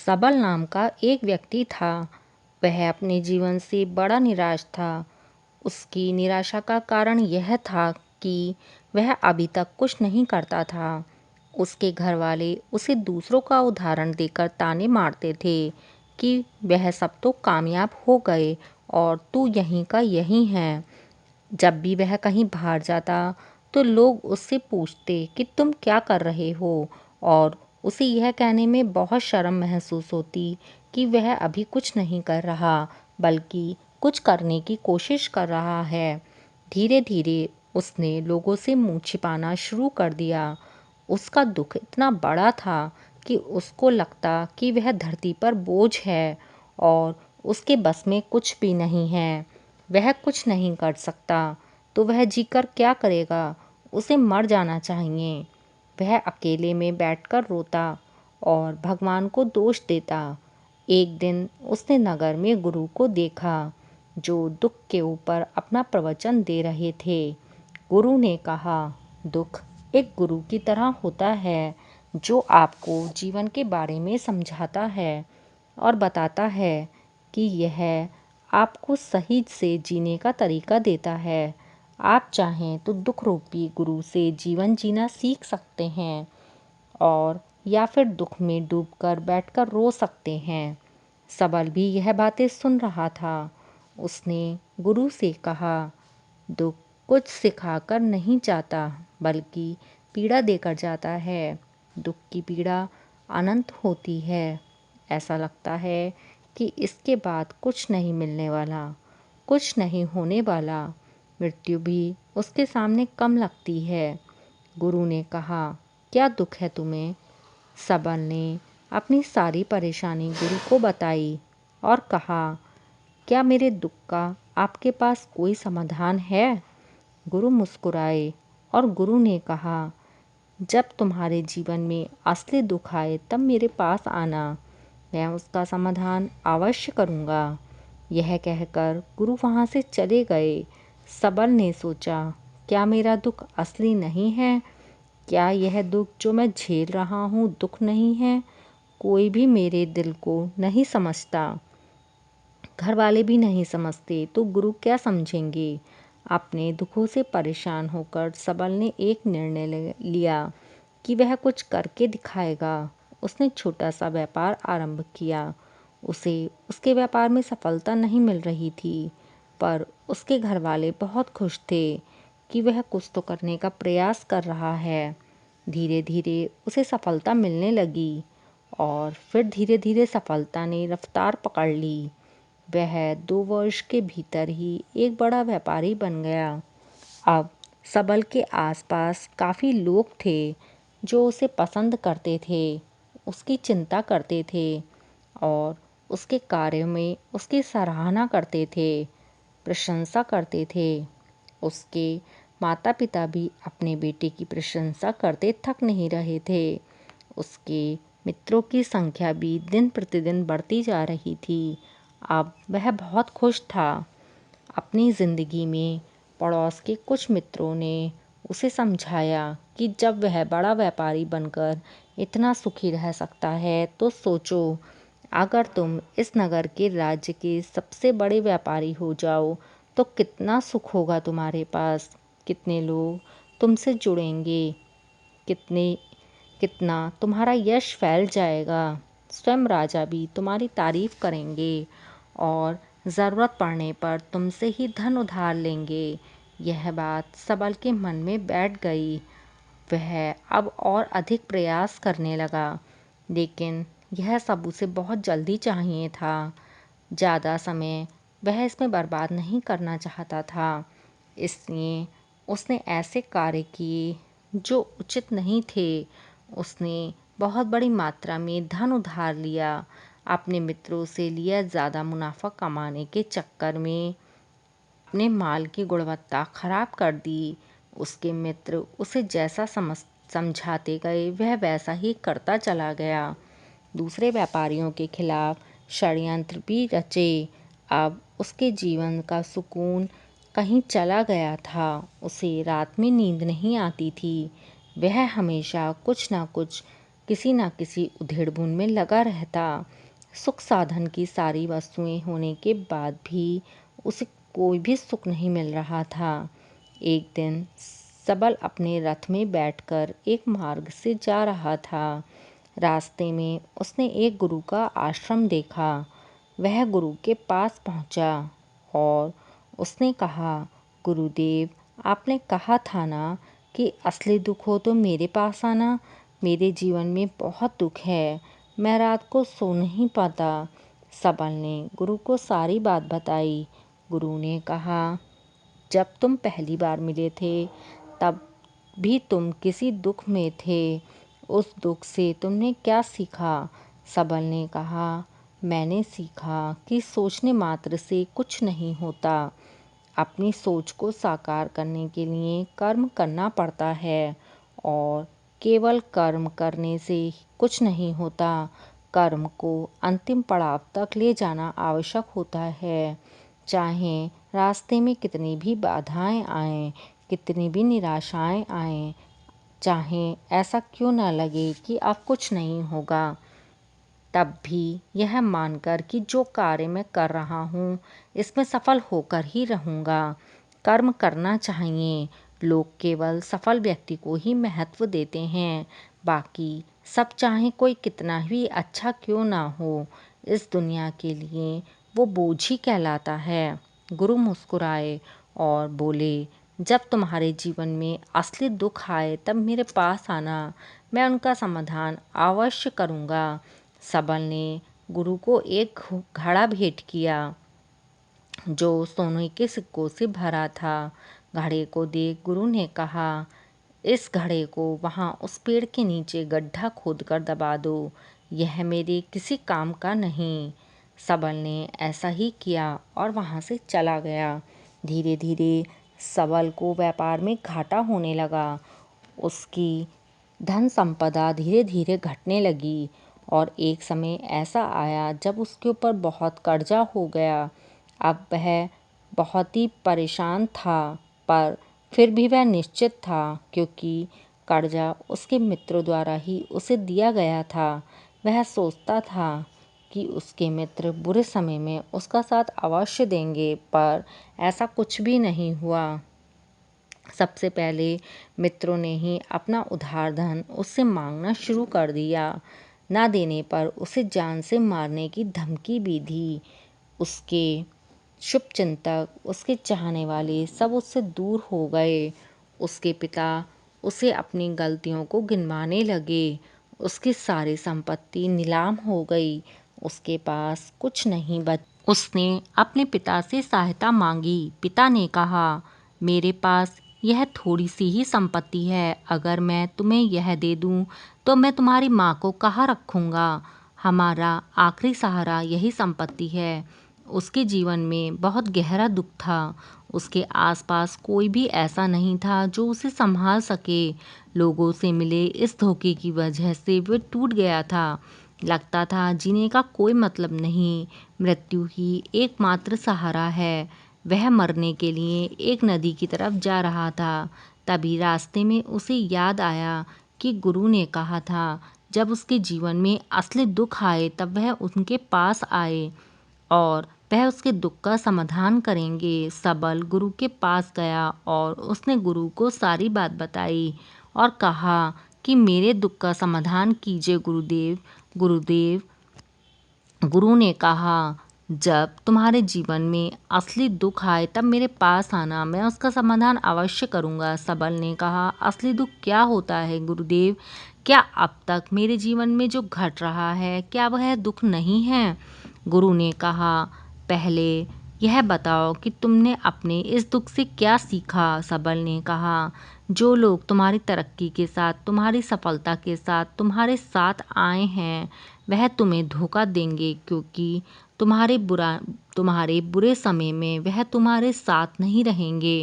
सबल नाम का एक व्यक्ति था। वह अपने जीवन से बड़ा निराश था। उसकी निराशा का कारण यह था कि वह अभी तक कुछ नहीं करता था। उसके घर वाले उसे दूसरों का उदाहरण देकर ताने मारते थे कि वह सब तो कामयाब हो गए और तू यहीं का यहीं है। जब भी वह कहीं बाहर जाता तो लोग उससे पूछते कि तुम क्या कर रहे हो, और उसे यह कहने में बहुत शर्म महसूस होती कि वह अभी कुछ नहीं कर रहा बल्कि कुछ करने की कोशिश कर रहा है। धीरे धीरे उसने लोगों से मुंह छिपाना शुरू कर दिया। उसका दुख इतना बड़ा था कि उसको लगता कि वह धरती पर बोझ है और उसके बस में कुछ भी नहीं है। वह कुछ नहीं कर सकता तो वह जीकर क्या करेगा। उसे मर जाना चाहिए। वह अकेले में बैठकर रोता और भगवान को दोष देता। एक दिन उसने नगर में गुरु को देखा जो दुख के ऊपर अपना प्रवचन दे रहे थे। गुरु ने कहा, दुख एक गुरु की तरह होता है जो आपको जीवन के बारे में समझाता है और बताता है कि यह आपको सही से जीने का तरीका देता है। आप चाहें तो दुख रूपी गुरु से जीवन जीना सीख सकते हैं और या फिर दुख में डूबकर बैठकर रो सकते हैं। सबल भी यह बातें सुन रहा था। उसने गुरु से कहा, दुख कुछ सिखाकर नहीं जाता बल्कि पीड़ा देकर जाता है। दुख की पीड़ा अनंत होती है। ऐसा लगता है कि इसके बाद कुछ नहीं मिलने वाला, कुछ नहीं होने वाला। मृत्यु भी उसके सामने कम लगती है। गुरु ने कहा, क्या दुख है तुम्हें? सबल ने अपनी सारी परेशानी गुरु को बताई और कहा, क्या मेरे दुख का आपके पास कोई समाधान है? गुरु मुस्कुराए और गुरु ने कहा, जब तुम्हारे जीवन में असली दुख आए तब मेरे पास आना, मैं उसका समाधान अवश्य करूँगा। यह कहकर गुरु वहाँ से चले गए। सबल ने सोचा, क्या मेरा दुख असली नहीं है? क्या यह दुख जो मैं झेल रहा हूँ दुख नहीं है? कोई भी मेरे दिल को नहीं समझता, घर वाले भी नहीं समझते तो गुरु क्या समझेंगे। अपने दुखों से परेशान होकर सबल ने एक निर्णय लिया कि वह कुछ करके दिखाएगा। उसने छोटा सा व्यापार आरंभ किया। उसे उसके व्यापार में सफलता नहीं मिल रही थी, पर उसके घर वाले बहुत खुश थे कि वह कुछ तो करने का प्रयास कर रहा है। धीरे धीरे उसे सफलता मिलने लगी और फिर धीरे धीरे सफलता ने रफ्तार पकड़ ली। वह 2 वर्ष के भीतर ही एक बड़ा व्यापारी बन गया। अब सबल के आसपास काफ़ी लोग थे जो उसे पसंद करते थे, उसकी चिंता करते थे और उसके कार्यों में उसकी सराहना करते थे, प्रशंसा करते थे। उसके माता पिता भी अपने बेटे की प्रशंसा करते थक नहीं रहे थे। उसके मित्रों की संख्या भी दिन प्रतिदिन बढ़ती जा रही थी। अब वह बहुत खुश था। अपनी ज़िंदगी में पड़ोस के कुछ मित्रों ने उसे समझाया कि जब वह बड़ा व्यापारी बनकर इतना सुखी रह सकता है तो सोचो, अगर तुम इस नगर के राज्य के सबसे बड़े व्यापारी हो जाओ तो कितना सुख होगा तुम्हारे पास। कितने लोग तुमसे जुड़ेंगे, कितने कितना तुम्हारा यश फैल जाएगा। स्वयं राजा भी तुम्हारी तारीफ करेंगे और ज़रूरत पड़ने पर तुमसे ही धन उधार लेंगे। यह बात सबल के मन में बैठ गई। वह अब और अधिक प्रयास करने लगा, लेकिन यह सब उसे बहुत जल्दी चाहिए था। ज़्यादा समय वह इसमें बर्बाद नहीं करना चाहता था। इसलिए उसने ऐसे कार्य किए जो उचित नहीं थे। उसने बहुत बड़ी मात्रा में धन उधार लिया। अपने मित्रों से लिया ज़्यादा मुनाफा कमाने के चक्कर में अपने माल की गुणवत्ता खराब कर दी। उसके मित्र उसे जैसा समझाते गए वह वैसा ही करता चला गया। दूसरे व्यापारियों के खिलाफ षड्यंत्र भी रचे। अब उसके जीवन का सुकून कहीं चला गया था। उसे रात में नींद नहीं आती थी। वह हमेशा कुछ ना कुछ किसी न किसी उधेड़-बुन में लगा रहता। सुख साधन की सारी वस्तुएं होने के बाद भी उसे कोई भी सुख नहीं मिल रहा था। एक दिन सबल अपने रथ में बैठकर एक मार्ग से जा रहा था। रास्ते में उसने एक गुरु का आश्रम देखा। वह गुरु के पास पहुंचा और उसने कहा, गुरुदेव, आपने कहा था ना कि असली दुख हो तो मेरे पास आना। मेरे जीवन में बहुत दुख है, मैं रात को सो नहीं पाता। सबल ने गुरु को सारी बात बताई। गुरु ने कहा, जब तुम पहली बार मिले थे तब भी तुम किसी दुख में थे। उस दुख से तुमने क्या सीखा? सबल ने कहा, मैंने सीखा कि सोचने मात्र से कुछ नहीं होता। अपनी सोच को साकार करने के लिए कर्म करना पड़ता है और केवल कर्म करने से कुछ नहीं होता। कर्म को अंतिम पड़ाव तक ले जाना आवश्यक होता है। चाहे रास्ते में कितनी भी बाधाएं आएं, कितनी भी निराशाएं आएं, चाहे ऐसा क्यों न लगे कि अब कुछ नहीं होगा, तब भी यह मानकर कि जो कार्य मैं कर रहा हूँ इसमें सफल होकर ही रहूँगा। कर्म करना चाहिए। लोग केवल सफल व्यक्ति को ही महत्व देते हैं, बाकी सब चाहे कोई कितना भी अच्छा क्यों ना हो, इस दुनिया के लिए वो बोझ ही कहलाता है। गुरु मुस्कुराए और बोले, जब तुम्हारे जीवन में असली दुख आए तब मेरे पास आना, मैं उनका समाधान अवश्य करूँगा। सबल ने गुरु को एक घड़ा भेंट किया जो सोने के सिक्कों से भरा था। घड़े को देख गुरु ने कहा, इस घड़े को वहाँ उस पेड़ के नीचे गड्ढा खोदकर दबा दो, यह मेरे किसी काम का नहीं। सबल ने ऐसा ही किया और वहाँ से चला गया। धीरे धीरे सबल को व्यापार में घाटा होने लगा। उसकी धन संपदा धीरे धीरे घटने लगी और एक समय ऐसा आया जब उसके ऊपर बहुत कर्जा हो गया। अब वह बहुत ही परेशान था, पर फिर भी वह निश्चित था क्योंकि कर्जा उसके मित्रों द्वारा ही उसे दिया गया था। वह सोचता था कि उसके मित्र बुरे समय में उसका साथ अवश्य देंगे, पर ऐसा कुछ भी नहीं हुआ। सबसे पहले मित्रों ने ही अपना उधार धन उससे मांगना शुरू कर दिया। ना देने पर उसे जान से मारने की धमकी भी दी। उसके शुभचिंतक, उसके चाहने वाले सब उससे दूर हो गए। उसके पिता उसे अपनी गलतियों को गिनवाने लगे। उसकी सारी संपत्ति नीलाम हो गई। उसके पास कुछ नहीं बच। उसने अपने पिता से सहायता मांगी। पिता ने कहा, मेरे पास यह थोड़ी सी ही संपत्ति है, अगर मैं तुम्हें यह दे दूं तो मैं तुम्हारी माँ को कहाँ रखूँगा। हमारा आखिरी सहारा यही संपत्ति है। उसके जीवन में बहुत गहरा दुख था। उसके आसपास कोई भी ऐसा नहीं था जो उसे संभाल सके। लोगों से मिले इस धोखे की वजह से वह टूट गया था। लगता था जीने का कोई मतलब नहीं, मृत्यु ही एकमात्र सहारा है। वह मरने के लिए एक नदी की तरफ जा रहा था। तभी रास्ते में उसे याद आया कि गुरु ने कहा था, जब उसके जीवन में असली दुख आए तब वह उनके पास आए और वह उसके दुख का समाधान करेंगे। सबल गुरु के पास गया और उसने गुरु को सारी बात बताई और कहा कि मेरे दुख का समाधान कीजिए गुरुदेव। गुरुदेव गुरु ने कहा, जब तुम्हारे जीवन में असली दुख आए तब मेरे पास आना, मैं उसका समाधान अवश्य करूँगा। सबल ने कहा, असली दुख क्या होता है गुरुदेव? क्या अब तक मेरे जीवन में जो घट रहा है क्या वह दुख नहीं है? गुरु ने कहा, पहले यह बताओ कि तुमने अपने इस दुख से क्या सीखा। सबल ने कहा, जो लोग तुम्हारी तरक्की के साथ, तुम्हारी सफलता के साथ तुम्हारे साथ आए हैं वह तुम्हें धोखा देंगे, क्योंकि तुम्हारे बुरे समय में वह तुम्हारे साथ नहीं रहेंगे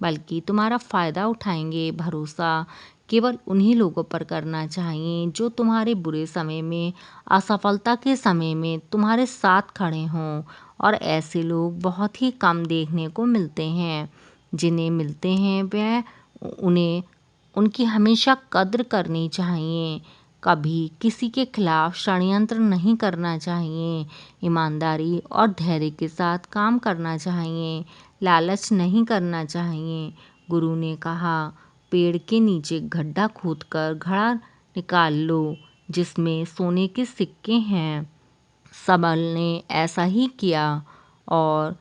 बल्कि तुम्हारा फ़ायदा उठाएंगे। भरोसा केवल उन्हीं लोगों पर करना चाहिए जो तुम्हारे बुरे समय में, असफलता के समय में तुम्हारे साथ खड़े हों, और ऐसे लोग बहुत ही कम देखने को मिलते हैं। जिन्हें मिलते हैं वह उन्हें उनकी हमेशा कद्र करनी चाहिए। कभी किसी के खिलाफ षड्यंत्र नहीं करना चाहिए। ईमानदारी और धैर्य के साथ काम करना चाहिए। लालच नहीं करना चाहिए। गुरु ने कहा, पेड़ के नीचे गड्ढा खोदकर घड़ा निकाल लो जिसमें सोने के सिक्के हैं। सबल ने ऐसा ही किया और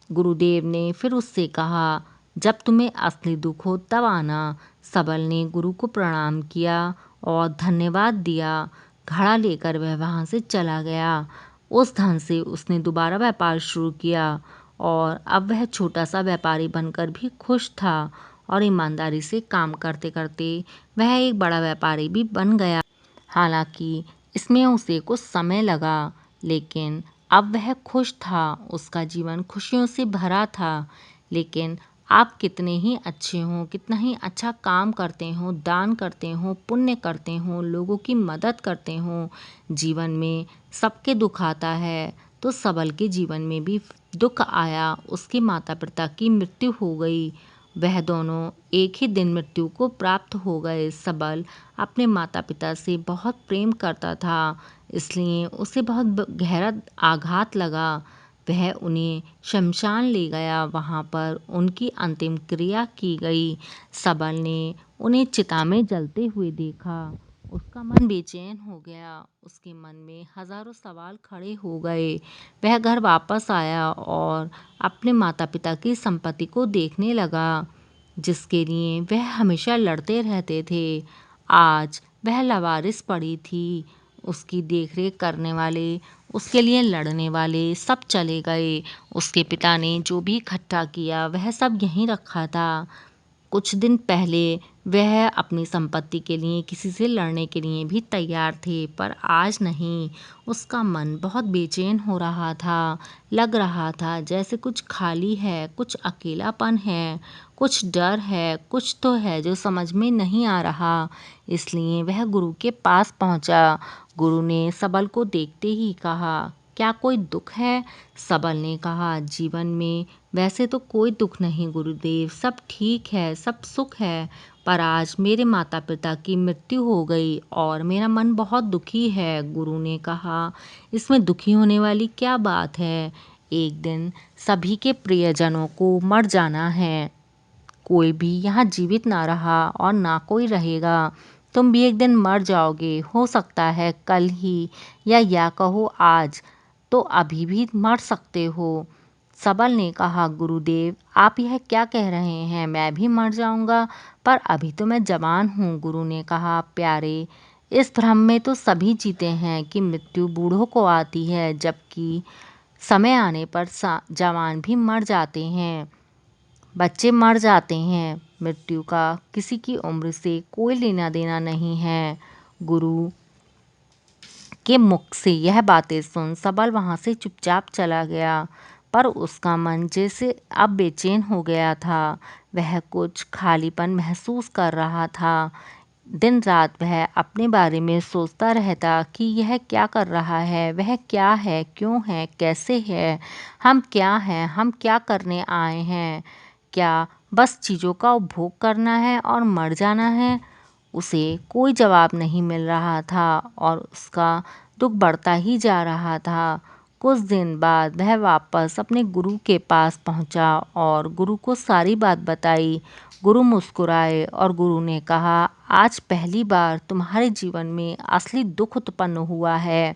गुरुदेव ने फिर उससे कहा, जब तुम्हें असली दुख हो तब आना। सबल ने गुरु को प्रणाम किया और धन्यवाद दिया। घड़ा लेकर वह वहाँ से चला गया। उस धन से उसने दोबारा व्यापार शुरू किया और अब वह छोटा सा व्यापारी बनकर भी खुश था और ईमानदारी से काम करते करते वह एक बड़ा व्यापारी भी बन गया। हालांकि इसमें उसे कुछ समय लगा, लेकिन अब वह खुश था। उसका जीवन खुशियों से भरा था। लेकिन आप कितने ही अच्छे हों, कितना ही अच्छा काम करते हो, दान करते हो, पुण्य करते हो, लोगों की मदद करते हो, जीवन में सबके दुख आता है। तो सबल के जीवन में भी दुख आया। उसके माता पिता की मृत्यु हो गई। वह दोनों एक ही दिन मृत्यु को प्राप्त हो गए। सबल अपने माता पिता से बहुत प्रेम करता था, इसलिए उसे बहुत गहरा आघात लगा। वह उन्हें शमशान ले गया। वहाँ पर उनकी अंतिम क्रिया की गई। सबल ने उन्हें चिता में जलते हुए देखा। उसका मन बेचैन हो गया। उसके मन में हजारों सवाल खड़े हो गए। वह घर वापस आया और अपने माता पिता की संपत्ति को देखने लगा, जिसके लिए वह हमेशा लड़ते रहते थे। आज वह लावारिस पड़ी थी। उसकी देखरेख करने वाले, उसके लिए लड़ने वाले सब चले गए। उसके पिता ने जो भी इकट्ठा किया वह सब यहीं रखा था। कुछ दिन पहले वह अपनी संपत्ति के लिए किसी से लड़ने के लिए भी तैयार थे, पर आज नहीं। उसका मन बहुत बेचैन हो रहा था। लग रहा था जैसे कुछ खाली है, कुछ अकेलापन है, कुछ डर है, कुछ तो है जो समझ में नहीं आ रहा। इसलिए वह गुरु के पास पहुंचा। गुरु ने सबल को देखते ही कहा, क्या कोई दुख है? सबल ने कहा, जीवन में वैसे तो कोई दुख नहीं गुरुदेव, सब ठीक है, सब सुख है। पर आज मेरे माता पिता की मृत्यु हो गई और मेरा मन बहुत दुखी है। गुरु ने कहा, इसमें दुखी होने वाली क्या बात है? एक दिन सभी के प्रियजनों को मर जाना है। कोई भी यहाँ जीवित ना रहा और ना कोई रहेगा। तुम भी एक दिन मर जाओगे। हो सकता है कल ही, या कहो आज, तो अभी भी मर सकते हो। सबल ने कहा, गुरुदेव आप यह क्या कह रहे हैं? मैं भी मर जाऊंगा, पर अभी तो मैं जवान हूँ। गुरु ने कहा, प्यारे, इस भ्रम में तो सभी जीते हैं कि मृत्यु बूढ़ों को आती है, जबकि समय आने पर जवान भी मर जाते हैं, बच्चे मर जाते हैं। मृत्यु का किसी की उम्र से कोई लेना देना नहीं है। गुरु के मुख से यह बातें सुन सबल वहाँ से चुपचाप चला गया, पर उसका मन जैसे अब बेचैन हो गया था। वह कुछ खालीपन महसूस कर रहा था। दिन रात वह अपने बारे में सोचता रहता कि यह क्या कर रहा है, वह क्या है, क्यों है, कैसे है, हम क्या हैं, हम क्या करने आए हैं, क्या बस चीज़ों का उपभोग करना है और मर जाना है? उसे कोई जवाब नहीं मिल रहा था और उसका दुख बढ़ता ही जा रहा था। कुछ दिन बाद वह वापस अपने गुरु के पास पहुंचा और गुरु को सारी बात बताई। गुरु मुस्कुराए और गुरु ने कहा, आज पहली बार तुम्हारे जीवन में असली दुख उत्पन्न हुआ है।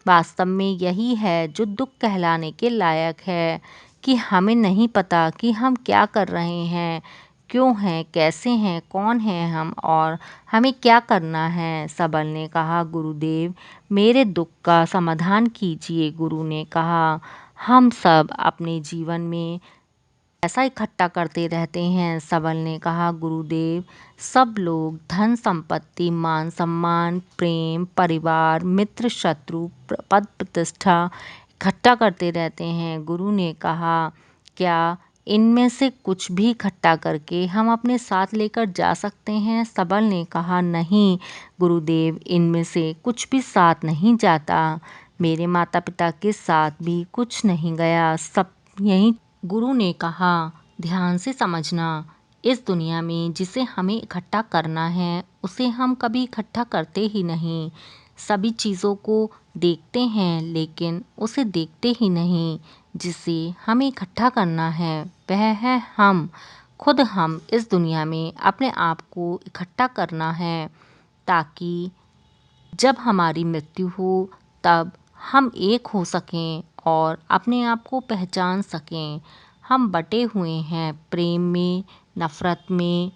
वास्तव में यही है जो दुख कहलाने के लायक है, कि हमें नहीं पता कि हम क्या कर रहे हैं, क्यों हैं, कैसे हैं, कौन हैं हम और हमें क्या करना है। सबल ने कहा, गुरुदेव मेरे दुख का समाधान कीजिए। गुरु ने कहा, हम सब अपने जीवन में पैसा इकट्ठा करते रहते हैं। सबल ने कहा, गुरुदेव सब लोग धन संपत्ति, मान सम्मान, प्रेम, परिवार, मित्र, शत्रु, पद प्रतिष्ठा इकट्ठा करते रहते हैं। गुरु ने कहा, क्या इनमें से कुछ भी इकट्ठा करके हम अपने साथ लेकर जा सकते हैं? सबल ने कहा, नहीं गुरुदेव, इनमें से कुछ भी साथ नहीं जाता। मेरे माता पिता के साथ भी कुछ नहीं गया, सब यहीं। गुरु ने कहा, ध्यान से समझना, इस दुनिया में जिसे हमें इकट्ठा करना है उसे हम कभी इकट्ठा करते ही नहीं। सभी चीज़ों को देखते हैं लेकिन उसे देखते ही नहीं। जिसे हमें इकट्ठा करना है वह है हम। खुद हम इस दुनिया में अपने आप को इकट्ठा करना है, ताकि जब हमारी मृत्यु हो तब हम एक हो सकें और अपने आप को पहचान सकें। हम बटे हुए हैं प्रेम में, नफ़रत में,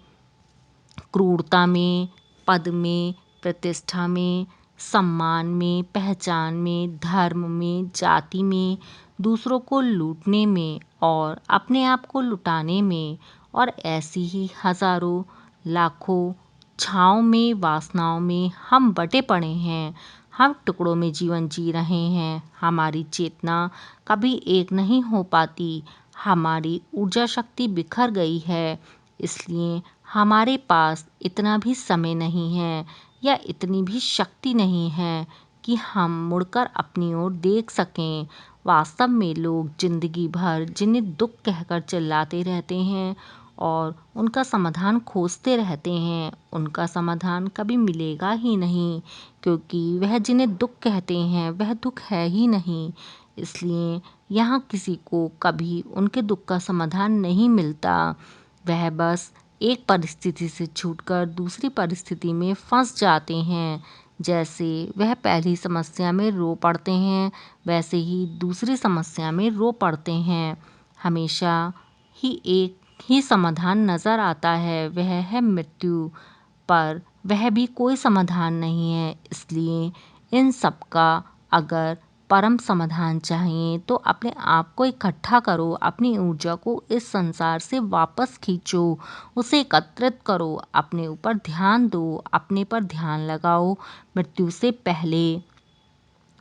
क्रूरता में, पद में, प्रतिष्ठा में, सम्मान में, पहचान में, धर्म में, जाति में, दूसरों को लूटने में और अपने आप को लुटाने में, और ऐसी ही हजारों लाखों छाँव में, वासनाओं में हम बटे पड़े हैं। हम टुकड़ों में जीवन जी रहे हैं। हमारी चेतना कभी एक नहीं हो पाती। हमारी ऊर्जा शक्ति बिखर गई है। इसलिए हमारे पास इतना भी समय नहीं है या इतनी भी शक्ति नहीं है कि हम मुड़कर अपनी ओर देख सकें। वास्तव में लोग जिंदगी भर जिन्हें दुख कहकर चिल्लाते रहते हैं और उनका समाधान खोजते रहते हैं, उनका समाधान कभी मिलेगा ही नहीं, क्योंकि वह जिन्हें दुख कहते हैं वह दुख है ही नहीं। इसलिए यहाँ किसी को कभी उनके दुख का समाधान नहीं मिलता। वह बस एक परिस्थिति से छूटकर दूसरी परिस्थिति में फंस जाते हैं। जैसे वह पहली समस्या में रो पड़ते हैं, वैसे ही दूसरी समस्या में रो पड़ते हैं। हमेशा ही एक ही समाधान नज़र आता है, वह है मृत्यु। पर वह भी कोई समाधान नहीं है। इसलिए इन सब का अगर परम समाधान चाहिए तो अपने आप को इकट्ठा करो, अपनी ऊर्जा को इस संसार से वापस खींचो, उसे एकत्रित करो, अपने ऊपर ध्यान दो, अपने पर ध्यान लगाओ। मृत्यु से पहले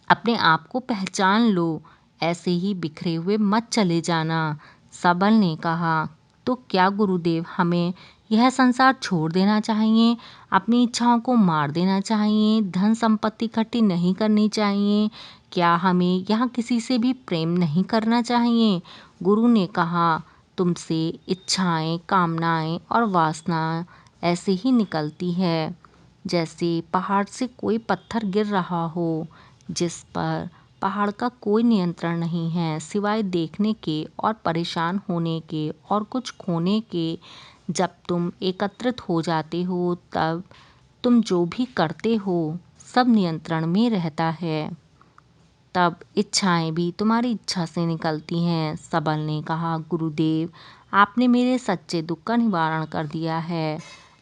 अपने आप को पहचान लो। ऐसे ही बिखरे हुए मत चले जाना। सबल ने कहा, तो क्या गुरुदेव हमें यह संसार छोड़ देना चाहिए, अपनी इच्छाओं को मार देना चाहिए, धन संपत्ति इकट्ठी नहीं करनी चाहिए? क्या हमें यहाँ किसी से भी प्रेम नहीं करना चाहिए? गुरु ने कहा, तुमसे इच्छाएं, कामनाएं और वासना ऐसे ही निकलती है जैसे पहाड़ से कोई पत्थर गिर रहा हो, जिस पर पहाड़ का कोई नियंत्रण नहीं है सिवाय देखने के और परेशान होने के और कुछ खोने के। जब तुम एकत्रित हो जाते हो तब तुम जो भी करते हो सब नियंत्रण में रहता है। तब इच्छाएं भी तुम्हारी इच्छा से निकलती हैं। सबल ने कहा, गुरुदेव आपने मेरे सच्चे दुख का निवारण कर दिया है।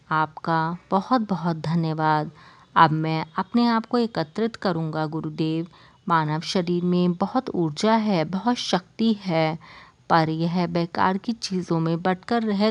आपका बहुत बहुत धन्यवाद। अब मैं अपने आप को एकत्रित करूँगा गुरुदेव। मानव शरीर में बहुत ऊर्जा है, बहुत शक्ति है, पर यह बेकार की चीज़ों में बटकर रह